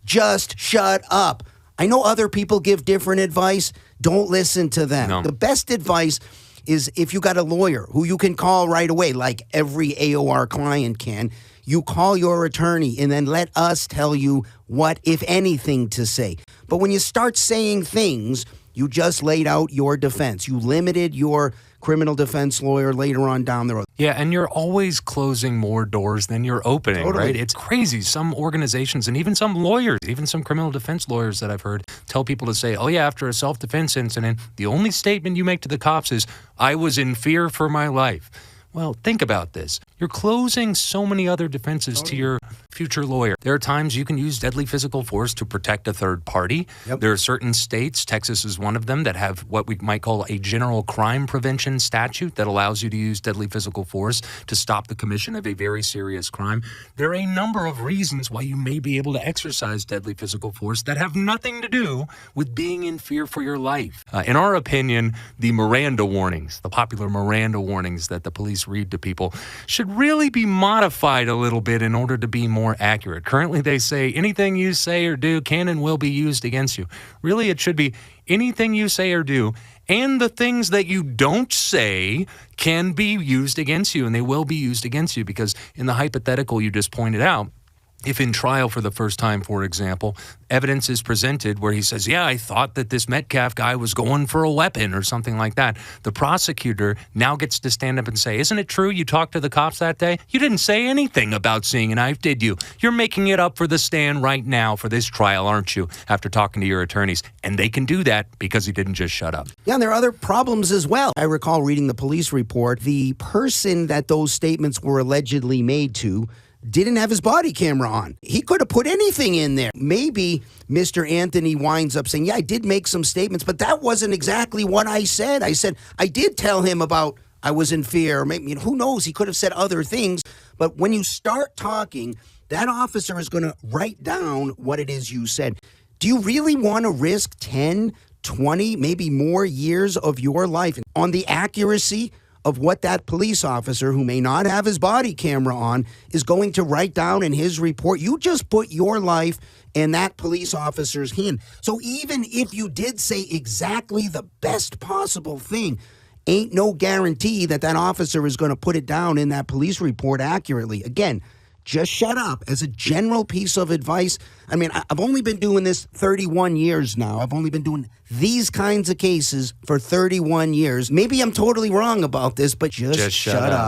Just shut up. I know other people give different advice. Don't listen to them. No. The best advice is if you got a lawyer who you can call right away, like every AOR client can, you call your attorney and then let us tell you what, if anything, to say. But when you start saying things, you just laid out your defense. You limited your criminal defense lawyer later on down the road. Yeah, and you're always closing more doors than you're opening, Totally. right? It's crazy. Some organizations and even some lawyers, even some criminal defense lawyers that I've heard, tell people to say, oh yeah, after a self-defense incident, the only statement you make to the cops is, I was in fear for my life. Well, think about this. You're closing so many other defenses to your future lawyer. There are times you can use deadly physical force to protect a third party. Yep. There are certain states, Texas is one of them, that have what we might call a general crime prevention statute that allows you to use deadly physical force to stop the commission of a very serious crime. There are a number of reasons why you may be able to exercise deadly physical force that have nothing to do with being in fear for your life. In our opinion, the Miranda warnings, the popular Miranda warnings that the police read to people, should really be modified a little bit in order to be more accurate. Currently, they say anything you say or do can and will be used against you. Really, it should be anything you say or do, and the things that you don't say can be used against you, and they will be used against you, because in the hypothetical you just pointed out, if in trial for the first time, for example, evidence is presented where he says, yeah, I thought that this Metcalf guy was going for a weapon or something like that, the prosecutor now gets to stand up and say, isn't it true you talked to the cops that day? You didn't say anything about seeing a knife, did you? You're making it up for the stand right now for this trial, aren't you, after talking to your attorneys? And they can do that because he didn't just shut up. Yeah, and there are other problems as well. I recall reading the police report. The person that those statements were allegedly made to didn't have his body camera on. He could have put anything in there. Maybe Mr. Anthony winds up saying, yeah, I did make some statements, but that wasn't exactly what I said. I said, I did tell him about I was in fear. Maybe, who knows? He could have said other things. But when you start talking, that officer is going to write down what it is you said. Do you really want to risk 10, 20, maybe more years of your life on the accuracy of what that police officer, who may not have his body camera on, is going to write down in his report? You just put your life in that police officer's hand. So even if you did say exactly the best possible thing, ain't no guarantee that that officer is going to put it down in that police report accurately. Again, just shut up as a general piece of advice. I mean, I've only been doing this 31 years now. I've only been doing these kinds of cases for 31 years. Maybe I'm totally wrong about this, but just shut up.